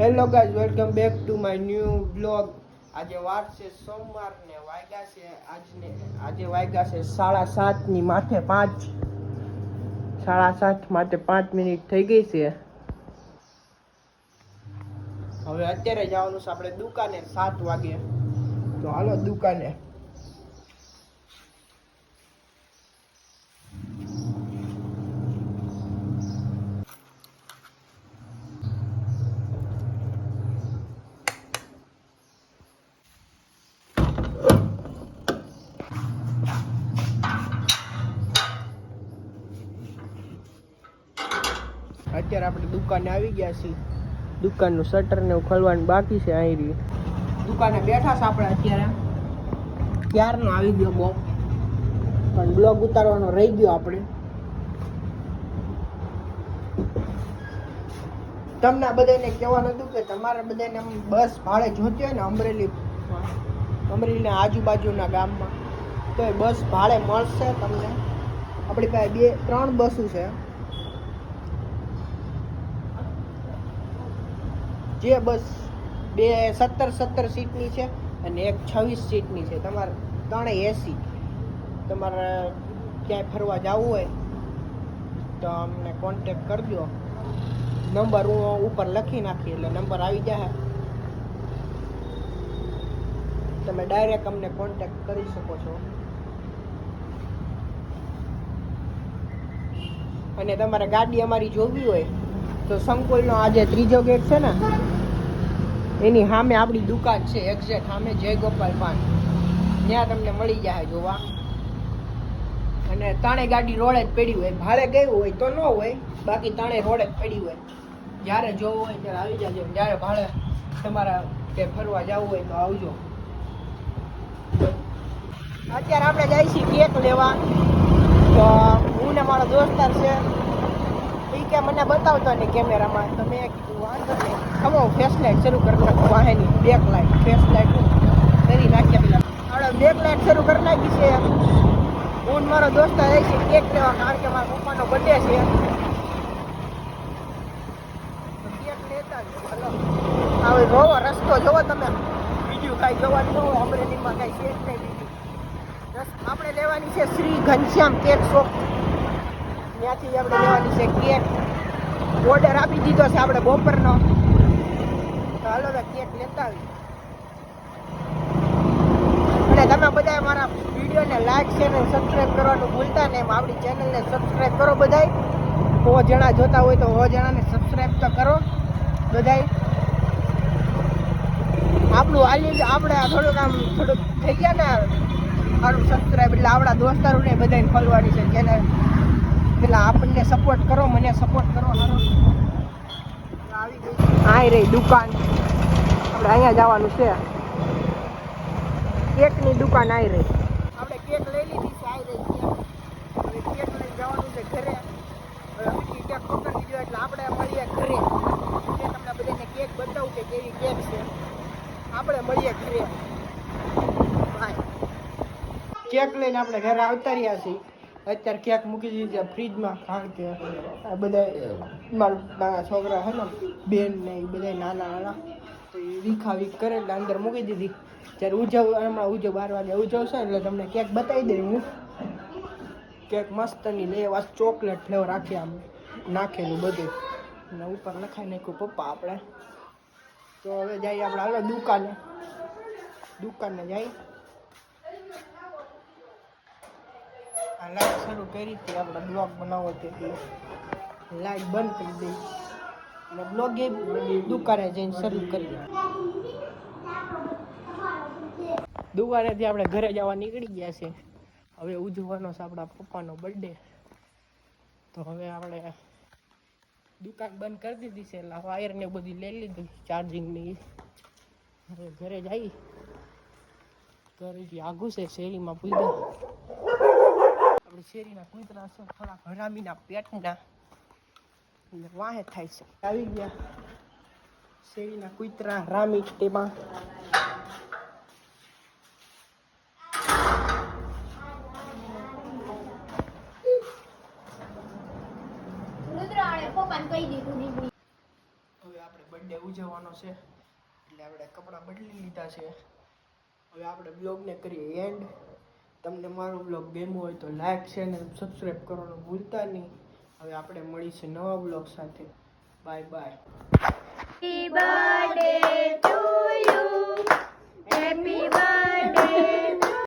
Hello guys, welcome back to my new blog. આજે વાર છે સોમવાર ને આજે વાગ્યા છે 7:30 ની માથે 5. 7:30 માટે 5 મિનિટ થઈ ગઈ છે. હવે અત્યારે જવાનું છે આપણે દુકાને 7 વાગે. તો હાલો દુકાને. અત્યારે આપણે દુકાને આવી ગયા છીએ. દુકાનનું શટર ને ખોલવાનું બાકી છે. અહીં દુકાને બેઠા છે આપણે અત્યારે. ક્યારનો આવી ગયો બોમ્બ, પણ બ્લોગ ઉતારવાનો રહી ગયો આપણે. તમને બધાને કહેવાનું હતું કે તમારે બધાને બસ ભાડે જોતી હોય ને અમરેલીના આજુબાજુના ગામમાં, તો એ બસ ભાડે મળશે તમને. આપણી પાસે 3 બસો છે. જે બસ 2 17 સીટની છે અને એક 26 સીટની છે. તમારે 3 AC. તમારે ક્યાંય ફરવા જવું હોય તો અમને કોન્ટેક કરજો. નંબર હું ઉપર લખી નાખી એટલે નંબર આવી જાય. તમે ડાયરેક્ટ અમને કોન્ટેક કરી શકો છો. અને તમારે ગાડી અમારી જોવી હોય તો સંકુલનો આજે 3જો ગેટ છે ને, એની સામે આપણી દુકાન છે. એક્ઝેક્ટ સામે જય ગોપાલ પાન. ત્યાં તમને મળી જાય જોવા. અને 3 ગાડી રોડે જ પડી હોય. ભાડે ગઈ હોય તો ન હોય, બાકી 3 રોડે જ પડી હોય. જ્યારે જોવું હોય ત્યારે આવી જાજો. જ્યારે ભાડે તમારા કે ફરવા જવું હોય તો આવજો. અત્યારે આપણે જઈએ છીએ કેક લેવા. તો હું ને મારો દોસ્તાર છે, એ કે મને બતાવતો ને કેમેરામાં. તો મેં કીધું વાંધો નહીં, ખમો ફેસ લાઇટ શરૂ કરી નાખું. વાહેની બેક લાઇટ, ફેસ લાઇટ કરી નાખ્યા પેલા. આપણે બેક લાઇટ શરૂ કરી નાખી છે. હું મારો દોસ્તાર જાય છે કેક લેવા, કારણ કે મારા પપ્પાનો બર્થડે છે. હવે જોવો રસ્તો જોવો તમે, બીજું કાંઈ જોવાનું ન હોય. અમરેલીમાં કાંઈ છે જ નહીં બીજું. આપણે લેવાની છે શ્રી ઘનશ્યામ કેક શોપ. ત્યાંથી આપણે લેવાની છે કેક. ઓર્ડર આપી દીધો છે આપણે બપોરનો. તો હાલો કેક લેતા આવી. અને તમે બધા મારા વિડીયોને લાઈક શેર અને સબસ્ક્રાઈબ કરવાનું ભૂલતા નહીં. આપણી ચેનલને સબસ્ક્રાઈબ કરો બધાય. 100 જણા જોતા હોય તો 100 જણાને સબસ્ક્રાઈબ તો કરો બધાય. આપણું આપણે થોડુંક થઈ ગયા ને સારું સબસ્ક્રાઈબ, એટલે આપણા દોસ્તારોને બધાને ખોલવાની છે ચેનલ. પેલા આપણને સપોર્ટ કરો, મને સપોર્ટ કરો. આવી ગઈ આ રહી દુકાન. આપણે અહીંયા જવાનું છે. કેકની દુકાન આવી રહી. આપણે કેક લઈ લીધી છે. આવી રહી હવે કેક લઈને જવાનું છે ઘરે. હવે બીજી કેક પકડી દીધો એટલે આપણે મળીએ ઘરે. તમને બધાને કેક બતાવું કે કેવી કેક છે. આપણે મળીએ ઘરે. બાય. કેક લઈને આપણે ઘરે આવતા રહ્યા છીએ. અત્યારે કેક મૂકી દીધી છે ફ્રીજમાં, કારણ કે આ બધા મારા નાના છોકરા છે ને, બેન ને એ બધા નાના તો એ વીખ કરે એટલે અંદર મૂકી દીધી. જ્યારે હમણાં 12 વાગે ઉજવશે એટલે તમને કેક બતાવી દઈ હું. કેક મસ્તની ને એવા ચોકલેટ ફ્લેવર રાખી આમ નાખેલું બધું. અને ઉપર લખાઈ નાખ્યું પપ્પા આપણે. તો હવે જઈએ આપણે હાલો દુકાને જઈ. આ લાઈટ શરૂ કરી હતી આપણે બ્લોગ બનાવો તેથી લાઈટ બંધ કરી દઈ અને બ્લોગ એ દુકાને જઈને શરૂ કરી. દુકાનેથી આપણે ઘરે જવા નીકળી ગયા છે. હવે ઉજવવાનો છે આપણા પપ્પાનો બર્થડે. તો હવે આપણે દુકાન બંધ કરી દીધી છે. એટલે વાયર ને બધી લઈ લીધી ચાર્જિંગની. હવે ઘરે જઈ. ઘરેથી આઘું છે, શેરીમાં પૂછ્યા. આપણે શેરીના કૂતરા છે થોડા હરામીના પેટના, એટલે વાહે થાય છે. આવી ગયા શેરીના કૂતરા હરામી. તેમાં હવે આપણે બર્થડે ઉજવવાનો છે એટલે આપણે કપડાં બદલી લીધા છે. હવે આપણે બ્લોગને કરીએ એન્ડ. તમને મારો બ્લોગ ગમ્યો હોય તો લાઈક શેર અને સબસ્ક્રાઈબ કરવાનું ભૂલતા નહીં. હવે આપણે મળીશું નવા બ્લોગ સાથે. Bye bye.